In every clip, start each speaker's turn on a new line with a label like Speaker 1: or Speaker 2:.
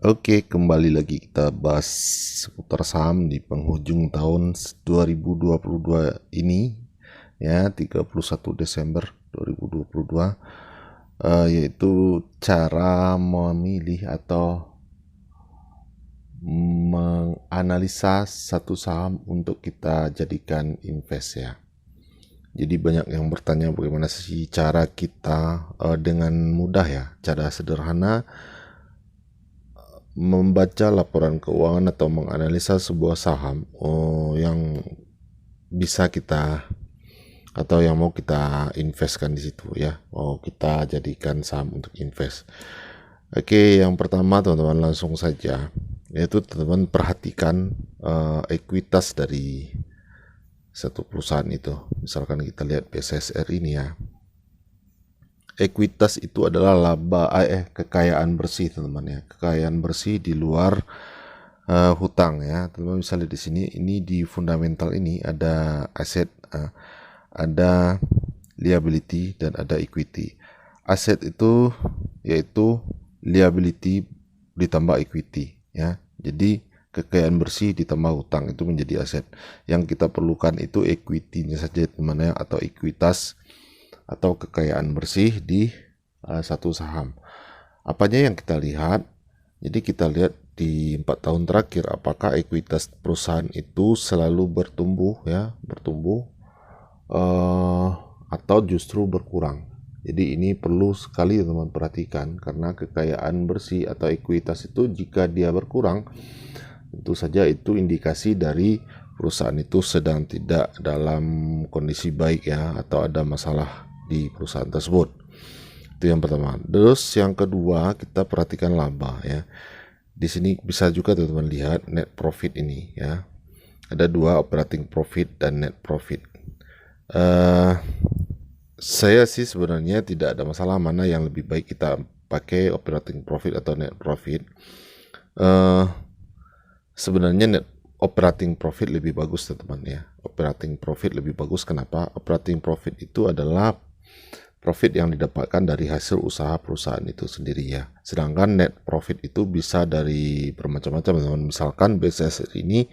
Speaker 1: Oke, kembali lagi kita bahas seputar saham di penghujung tahun 2022 ini ya, 31 Desember 2022, yaitu cara memilih atau menganalisa satu saham untuk kita jadikan invest ya. Jadi banyak yang bertanya bagaimana sih cara kita dengan mudah ya, cara sederhana membaca laporan keuangan atau menganalisa sebuah saham yang bisa kita atau yang mau kita investkan di situ ya, mau kita jadikan saham untuk invest. Oke, yang pertama teman-teman langsung saja, yaitu teman-teman perhatikan ekuitas dari satu perusahaan itu. Misalkan kita lihat BSSR ini ya. Ekuitas itu adalah kekayaan bersih teman-teman ya, kekayaan bersih di luar hutang ya. Teman-teman bisa lihat di sini, ini di fundamental ini ada aset, ada liability dan ada equity. Aset itu yaitu liability ditambah equity ya. Jadi kekayaan bersih ditambah hutang itu menjadi aset. Yang kita perlukan itu equity-nya saja teman-teman ya, atau ekuitas atau kekayaan bersih di satu saham. Apanya yang kita lihat? Jadi kita lihat di 4 tahun terakhir apakah ekuitas perusahaan itu selalu bertumbuh ya, atau justru berkurang. Jadi ini perlu sekali teman-teman perhatikan, karena kekayaan bersih atau ekuitas itu jika dia berkurang, tentu saja itu indikasi dari perusahaan itu sedang tidak dalam kondisi baik ya, atau ada masalah di perusahaan tersebut. Itu yang pertama. Terus yang kedua, kita perhatikan laba ya. Di sini bisa juga teman-teman lihat net profit ini ya. Ada dua, operating profit dan net profit. Saya sih sebenarnya tidak ada masalah mana yang lebih baik kita pakai, operating profit atau net profit. Sebenarnya net operating profit lebih bagus teman-teman ya. Operating profit lebih bagus. Kenapa? Operating profit itu adalah profit yang didapatkan dari hasil usaha perusahaan itu sendiri ya. Sedangkan net profit itu bisa dari bermacam-macam teman-teman. Misalkan BSS ini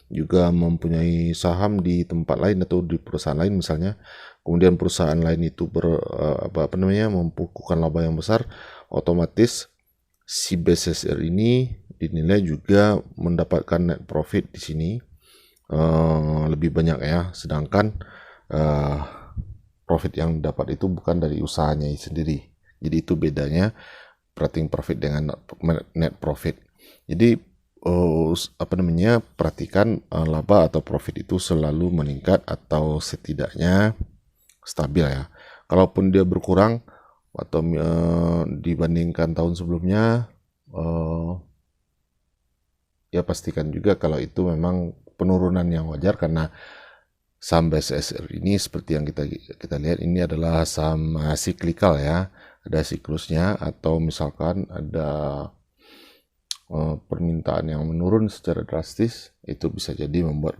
Speaker 1: juga mempunyai saham di tempat lain atau di perusahaan lain misalnya, kemudian perusahaan lain itu membukukan laba yang besar, otomatis si BSSR ini dinilai juga mendapatkan net profit di sini lebih banyak ya. Sedangkan profit yang dapat itu bukan dari usahanya sendiri. Jadi itu bedanya operating profit dengan net profit. Jadi perhatikan laba atau profit itu selalu meningkat atau setidaknya stabil ya. Kalaupun dia berkurang atau dibandingkan tahun sebelumnya, ya pastikan juga kalau itu memang penurunan yang wajar, karena saham BSSR ini seperti yang kita lihat ini adalah saham siklikal ya, ada siklusnya, atau misalkan ada permintaan yang menurun secara drastis, itu bisa jadi membuat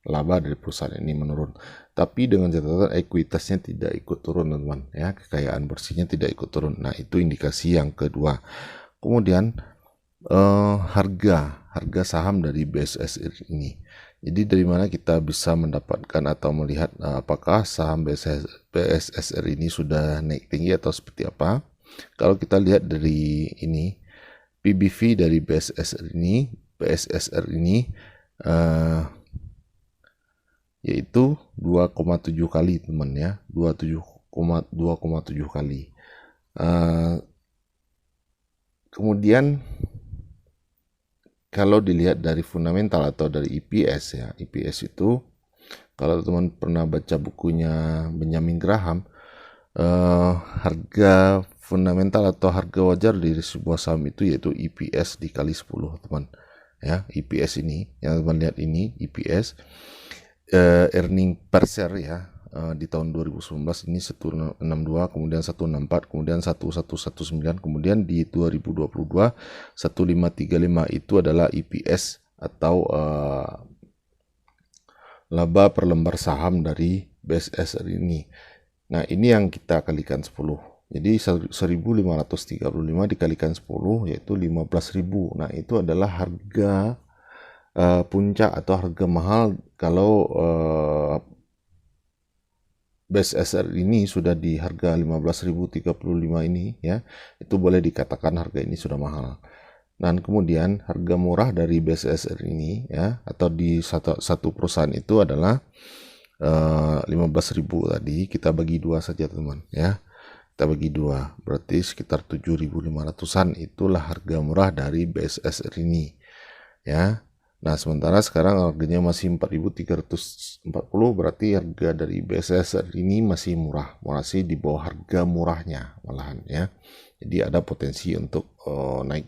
Speaker 1: laba dari perusahaan ini menurun. Tapi dengan catatan ekuitasnya tidak ikut turun teman-teman ya, kekayaan bersihnya tidak ikut turun. Nah itu indikasi yang kedua. Kemudian harga saham dari BSSR ini. Jadi dari mana kita bisa mendapatkan atau melihat apakah saham BSSR ini sudah naik tinggi atau seperti apa? Kalau kita lihat dari ini, PBV dari BSSR ini yaitu 2,7 kali teman ya, 2,7 kali. Kemudian kalau dilihat dari fundamental atau dari EPS ya, EPS itu kalau teman pernah baca bukunya Benjamin Graham, harga fundamental atau harga wajar dari sebuah saham itu yaitu EPS dikali 10 teman ya. EPS ini yang teman lihat ini EPS, earning per share ya, di tahun 2019 ini 162, kemudian 164, kemudian 1119, kemudian di 2022 1535. Itu adalah EPS atau laba per lembar saham dari BSSR ini. Nah ini yang kita kalikan 10 Jadi 1.535 dikalikan 10 yaitu 15.000. Nah, itu adalah harga puncak atau harga mahal kalau BSSR ini sudah di harga 15.035 ini ya. Itu boleh dikatakan harga ini sudah mahal. Dan kemudian harga murah dari BSSR ini ya, atau di satu perusahaan itu adalah 15.000 tadi, kita bagi dua saja teman ya. Kita bagi dua, berarti sekitar 7.500-an itulah harga murah dari BSSR ini ya. Nah, sementara sekarang harganya masih 4.340, berarti harga dari BSSR ini masih murah, masih di bawah harga murahnya malahan ya. Jadi ada potensi untuk naik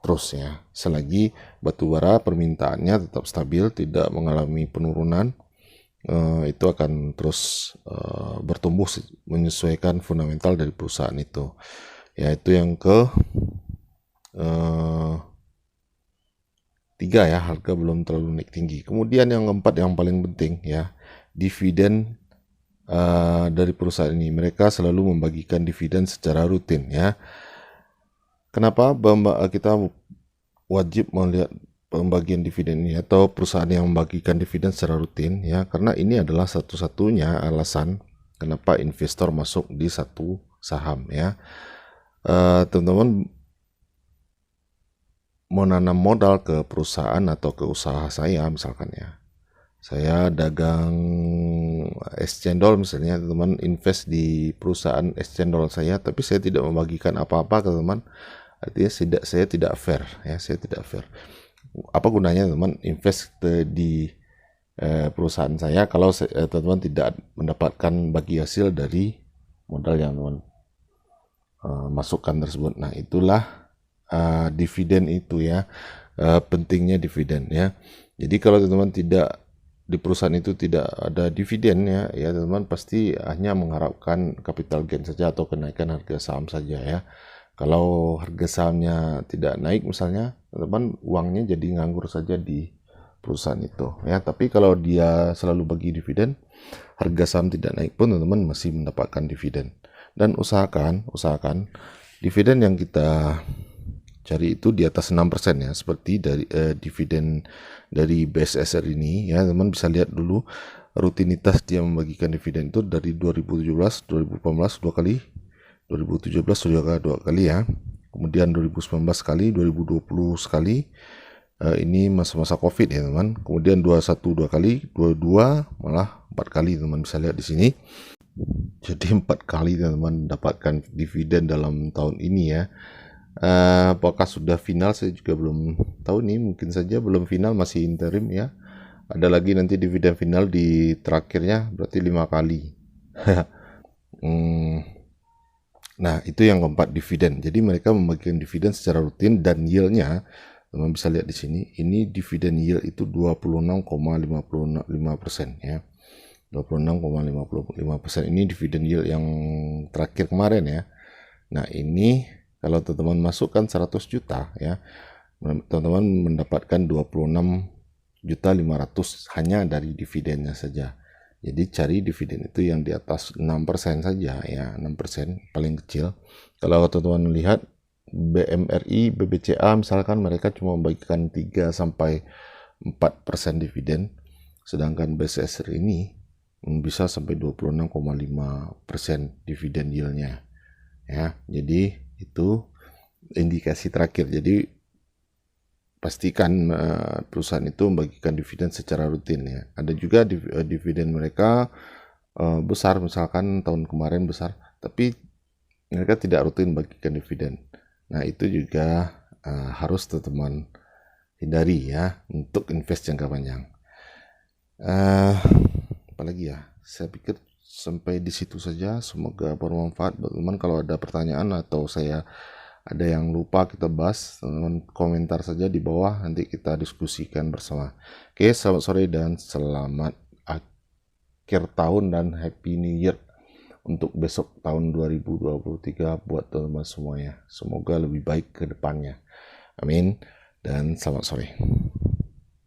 Speaker 1: terus ya, selagi batubara permintaannya tetap stabil, tidak mengalami penurunan, itu akan terus bertumbuh menyesuaikan fundamental dari perusahaan itu. Yaitu yang ke tiga ya, harga belum terlalu naik tinggi. Kemudian yang keempat yang paling penting ya, dividen dari perusahaan ini. Mereka selalu membagikan dividen secara rutin ya. Kenapa kita wajib melihat pembagian dividen ini atau perusahaan yang membagikan dividen secara rutin ya? Karena ini adalah satu-satunya alasan kenapa investor masuk di satu saham ya. Teman-teman mau nanam modal ke perusahaan atau ke usaha saya misalkan ya, saya dagang es cendol misalnya, teman-teman invest di perusahaan es cendol saya, tapi saya tidak membagikan apa-apa ke teman, artinya saya tidak fair ya, saya tidak fair. Apa gunanya teman invest di perusahaan saya kalau teman-teman tidak mendapatkan bagi hasil dari modal yang teman masukkan tersebut. Nah, itulah dividen itu ya, pentingnya dividen ya. Jadi kalau teman-teman tidak di perusahaan itu tidak ada dividen ya, teman-teman pasti hanya mengharapkan capital gain saja atau kenaikan harga saham saja ya. Kalau harga sahamnya tidak naik misalnya, teman-teman uangnya jadi nganggur saja di perusahaan itu ya. Tapi kalau dia selalu bagi dividen, harga saham tidak naik pun teman-teman masih mendapatkan dividen. Dan usahakan dividen yang kita cari itu di atas 6% ya, seperti dari dividen dari BSSR ini ya. Teman bisa lihat dulu rutinitas dia membagikan dividen itu dari 2017, 2018 dua kali, 2017 sudah dua kali ya, kemudian 2019 sekali, 2020 sekali, ini masa-masa COVID ya teman, kemudian 21 dua kali, 22 malah 4 kali, teman bisa lihat di sini. Jadi 4 kali teman dapatkan dividen dalam tahun ini ya. Apakah sudah final saya juga belum tahu nih, mungkin saja belum final, masih interim ya. Ada lagi nanti dividen final di terakhirnya, berarti 5 kali. Nah, itu yang keempat, dividen. Jadi mereka membagikan dividen secara rutin dan yield-nya teman bisa lihat di sini. Ini dividen yield itu 26,55% ya. 26,55% ini dividen yield yang terakhir kemarin ya. Nah, ini kalau teman-teman masukkan 100 juta ya, teman-teman mendapatkan 26.500.000 hanya dari dividennya saja. Jadi cari dividen itu yang di atas 6% saja ya, 6% paling kecil. Kalau teman-teman lihat BMRI, BBCA misalkan, mereka cuma membagikan 3-4% dividen, sedangkan BSSR ini bisa sampai 26,5% dividen yieldnya ya. Jadi itu indikasi terakhir. Jadi pastikan perusahaan itu membagikan dividen secara rutin ya. Ada juga dividen mereka besar, misalkan tahun kemarin besar, tapi mereka tidak rutin bagikan dividen. Nah, itu juga harus teman-teman hindari ya untuk invest jangka panjang. Apalagi ya, saya pikir sampai di situ saja. Semoga bermanfaat buat teman. Kalau ada pertanyaan atau saya ada yang lupa kita bahas, teman-teman komentar saja di bawah, nanti kita diskusikan bersama. Oke, selamat sore dan selamat akhir tahun dan Happy New Year untuk besok tahun 2023 buat teman-teman semuanya. Semoga lebih baik ke depannya. Amin dan selamat sore.